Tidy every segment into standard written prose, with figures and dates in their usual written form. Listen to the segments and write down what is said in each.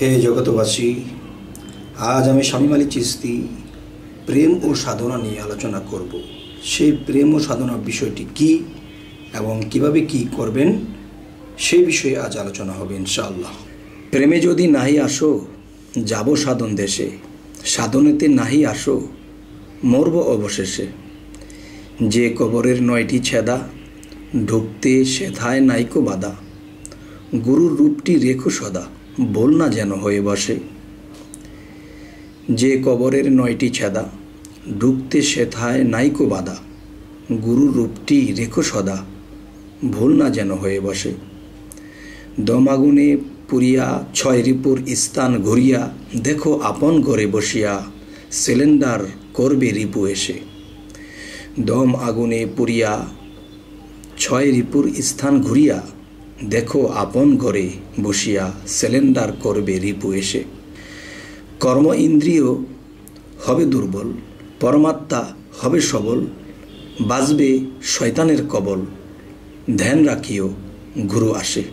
হে জগতবাসী, আজ আমি শামীম আলী চিশতি প্রেম ও সাধনা নিয়ে আলোচনা করব। সেই প্রেম ও সাধনা বিষয়টি কি এবং কিভাবে কি করবেন সেই বিষয়ে আজ আলোচনা হবে ইনশাআল্লাহ। প্রেমে যদি নাহি আসো যাব সাধন দেশে, সাধনেতে নাহি আসো মরব অবশেষে। যে কবরের 9টি ছেদা, ঢুকতে সেথায় নাইকো বাধা। গুরুর রূপটি রেখো সদা, বল না যেন হয়ে বসে। যে কবরের 9টি ছেদা, ঢুকতে সেথায় নাইকো বাধা। গুরুর রূপটি রেখো সদা, ভুল না যেন হয়ে বসে। দম আগুনে পুরিয়া 6 রিপুর স্থান ঘুরিয়া, দেখো আপন ঘরে বসিয়া সিলিন্ডার করবে রিপু এসে। দম আগুনে পুরিয়া 6 রিপুর স্থান ঘুরিয়া, দেখো আপন ঘরে বসিয়া সিলিন্ডার করবে রিপু এসে। কর্ম ইন্দ্রিয় হবে দুর্বল, পরমাত্মা হবে সবল। বাজবে শয়তানের কবল, ধ্যান রাখিও গুরু আসে।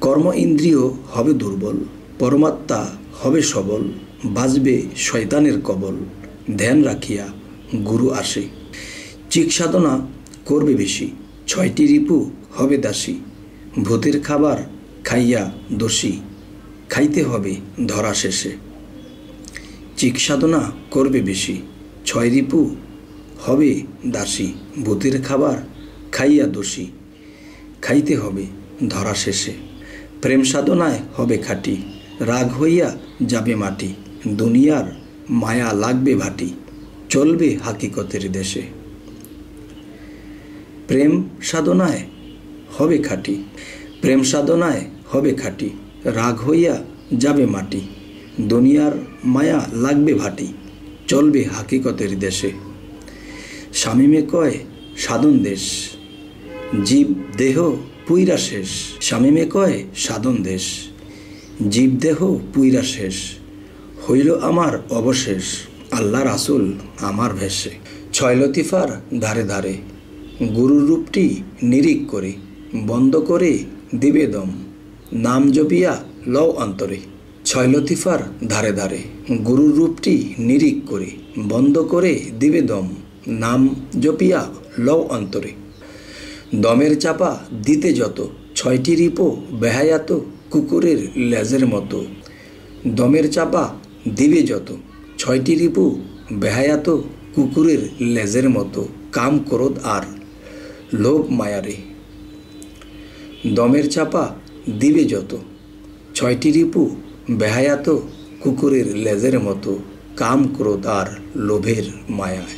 কর্ম ইন্দ্রিয় হবে দুর্বল, পরমাত্মা হবে সবল। বাজবে শয়তানের কবল, ধ্যান রাখিয়া গুরু আসে। চিক সাধনা করবে বেশি, 6টি রিপু হবে দাসী। ভূতের খাবার খাইয়া দোষী, খাইতে হবে ধরা শেষে। চিক সাধনা করবে বেশি, 6 রিপু হবে দাসী। ভূতের খাবার খাইয়া দোষী, খাইতে হবে ধরা শেষে। প্রেম সাধনায় হবে খাঁটি, রাগ হইয়া যাবে মাটি। দুনিয়ার মায়া লাগবে ভাটি, চলবে হাকিকতের দেশে। প্রেম সাধনায় হবে খাঁটি, প্রেম সাধনায় হবে খাঁটি। রাগ হইয়া যাবে মাটি, দুনিয়ার মায়া লাগবে ভাটি, চলবে হাকিকতের দেশে। শামীমে কয় সাধন দেশ, জীব দেহ পুইরা শেষ। শামীমে কয় সাধন দেশ, জীব দেহ পুইরা শেষ। হইল আমার অবশেষ, আল্লাহ রাসূল আমার ভেসে। 6 লতিফার ধারে ধারে, গুরুর রূপটি নিরিখ করে। বন্ধ করে দিবে দম, নাম জপিয়া লও অন্তরে। 6 লতিফার ধারে ধারে, গুরুর রূপটি নিরিখ করে। বন্ধ করে দিবে দম, নাম জপিয়া লও অন্তরে। দমের চাপা দিতে যত, 6টি রিপো বেহায়াত কুকুরের লেজের মতো। দমের চাপা দিবে যত, 6টি রিপু বেহায়াত কুকুরের লেজের মতো। কাম ক্রোধ আর লোভ মায়ারে। দমের চাপা দিবে যত, 6টি রিপু বেহায়াত কুকুরের লেজের মতো। কাম ক্রোধ আর লোভের মায়ায়।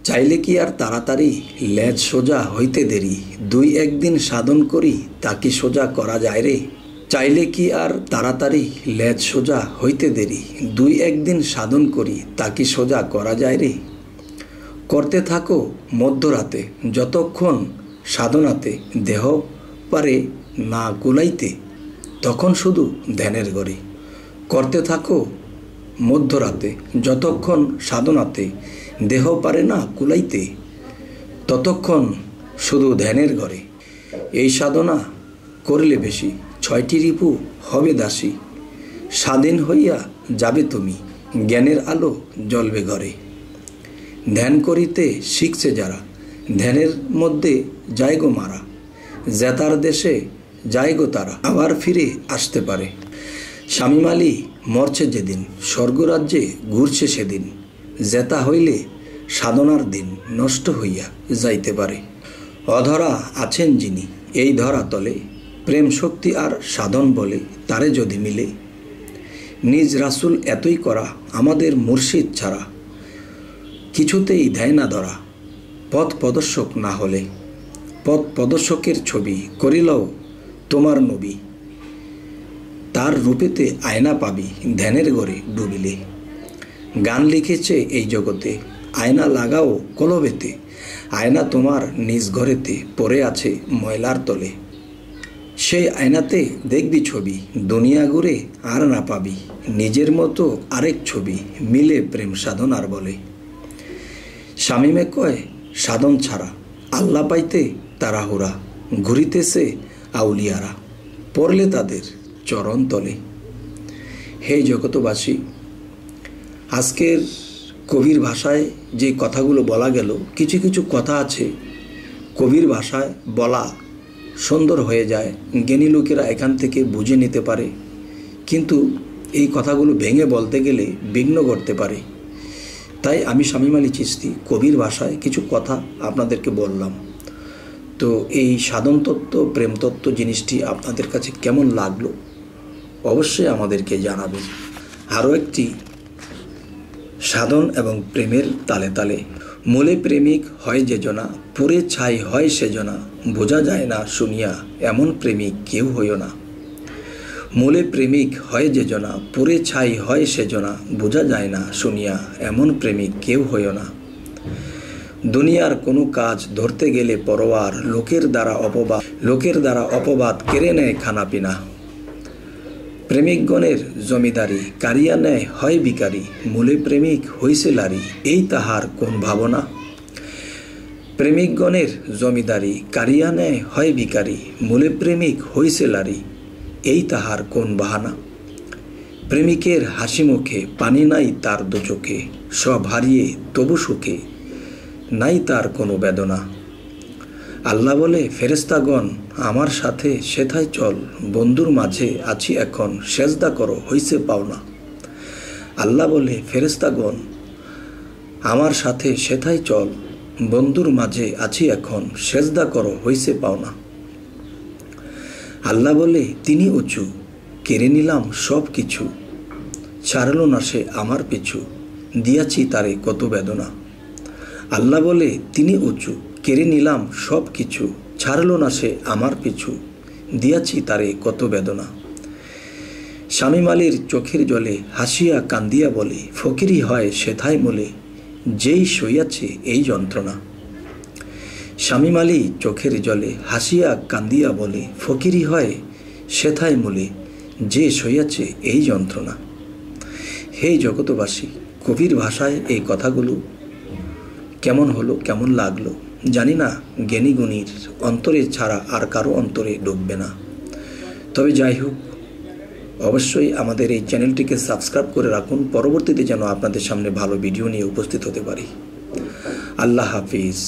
চাইলে কি আর তাড়াতাড়ি লেজ সোজা হইতে দেরি। 2-1 দিন সাধন করি তা কি সোজা করা যায় রে। চাইলে কি আর তাড়াতাড়ি লেজ সোজা হইতে দেরি। 2-1 দিন সাধন করি তা কি সোজা করা যায় রে। করতে থাকো মধ্যরাতে, যতক্ষণ সাধনাতে দেহ পারে না কুলাইতে, তখন শুধু ধ্যানের ঘরে। করতে থাকো মধ্যরাতে, যতক্ষণ সাধনাতে দেহ পারে না কুলাইতে, ততক্ষণ শুধু ধ্যানের ঘরে। এই সাধনা করলে বেশি, 6টি রিপু হবে দাসী। স্বাধীন হইয়া যাবে তুমি, জ্ঞানের আলো জ্বলবে ঘরে। ধ্যান করিতে শিখছে যারা, ধ্যানের মধ্যে যায় গো মারা। জেতার দেশে যায় গো তারা, আবার ফিরে আসতে পারে। শামীম আলী মরছে যেদিন, স্বর্গরাজ্যে ঘুরছে সেদিন। জেতা হইলে সাধনার দিন নষ্ট হইয়া যাইতে পারে। অধরা আছেন যিনি এই ধরা তলে, প্রেম শক্তি আর সাধন বলে তারে যদি মিলে। নিজ রাসূল এতই করা আমাদের মুর্শিদ ছাড়া, কিছুতেই দেয় না ধরা। পথ প্রদর্শক না হলে, পথ প্রদর্শকের ছবি করিলেও তোমার নবী। তার রূপেতে আয়না পাবি ধ্যানের ঘরে ডুবিলে। গান লিখেছে এই জগতে, আয়না লাগাও কলবেতে। আয়না তোমার নিজ ঘরেতে পড়ে আছে ময়লার তলে। সেই আয়নাতে দেখবি ছবি, দুনিয়া ঘুরে আর না পাবি নিজের মতো আরেক ছবি। মিলে প্রেম সাধনার বলে। শামীমে কয় সাধন ছাড়া আল্লাহ পাইতে তাড়াহুড়া। ঘুরিতেছে আউলিয়ারা, পড়লে তাদের চরণ তলে। হে জগতবাসী, আজকের কবির ভাষায় যে কথাগুলো বলা গেল, কিছু কিছু কথা আছে কবির ভাষায় বলা সুন্দর হয়ে যায়, জ্ঞানী লোকেরা এখান থেকে বুঝে নিতে পারে, কিন্তু এই কথাগুলো ভেঙে বলতে গেলে বিঘ্ন করতে পারে। তাই আমি শামীম আলী চিশতি কবির ভাষায় কিছু কথা আপনাদেরকে বললাম। তো এই সাধন তত্ত্ব, প্রেম তত্ত্ব জিনিসটি আপনাদের কাছে কেমন লাগলো অবশ্যই আমাদেরকে জানাবেন। আরও একটি সাধন এবং প্রেমের তালে তালে। মূলে প্রেমিক হয় যে জনা, পুরে ছাই হয় সেজনা, বোঝা যায় না শুনিয়া এমন প্রেমিক কেউ হইও না। মূলে প্রেমিক হয় যে জনা, পুরে ছাই হয় সেজনা, বোঝা যায় না শুনিয়া এমন প্রেমিক কেউ হইও না। দুনিয়ার কোনো কাজ ধরতে গেলে পরোয়ার, লোকের দ্বারা অপবাদ কেড়ে নেয় খানাপিনা। প্রেমিকগণের জমিদারি কারিয়া নেয় হয় ভিখারি, মূলে প্রেমিক হইছে লারি, এই তাহার কোন ভাবনা। প্রেমিকগণের জমিদারি কারিয়া নেয় হয় ভিখারি, মূলে প্রেমিক হইছে লারি, এই তাহার কোন বাহানা। প্রেমিকের হাসি মুখে পানি নাই তার দু চোখে, সব হারিয়ে তবু সুখে নাই তার কোনো বেদনা। আল্লাহ বলে ফেরেশতাগণ আমার সাথে সেথায় চল, বন্ধুর মাঝে আছি এখন সেজদা করো হইছে পাওনা। আল্লাহ বলে ফেরেশতাগণ আমার সাথে সেথায় চল, বন্ধুর মাঝে আছি এখন সেজদা করো হইছে পাওনা। আল্লাহ বলে তিনি উঁচু, কেড়ে নিলাম সব কিছু, ছাড়ল না সে আমার পিছু, দিয়াছি তারে কত বেদনা। আল্লাহ বলে তিনি উঁচু, কেড়ে নিলাম সব কিছু, ছাড়ল না সে আমার পিছু, দিয়াছি তারে কত বেদনা। শামীম আলীর চোখের জলে হাসিয়া কান্দিয়া বলে, ফকিরি হয় সেথায় মূলে, যেই সইয়াছে এই যন্ত্রণা। শামীম আলী চোখের জলে হাসিয়া কান্দিয়া বলে, ফকিরি হয় সেথায় মূলে, যে সইয়াছে এই যন্ত্রণা। হে জগতবাসী, কবির ভাষায় এই কথাগুলো কেমন হলো, কেমন লাগলো জানি না, জ্ঞানী গুণীর অন্তরে ছাড়া আর কারো অন্তরে ঢুকবে না। তবে যাই হোক, অবশ্যই আমাদের এই চ্যানেলটিকে সাবস্ক্রাইব করে রাখুন, পরবর্তীতে যেন আপনাদের সামনে ভালো ভিডিও নিয়ে উপস্থিত হতে পারি। আল্লাহ হাফিজ।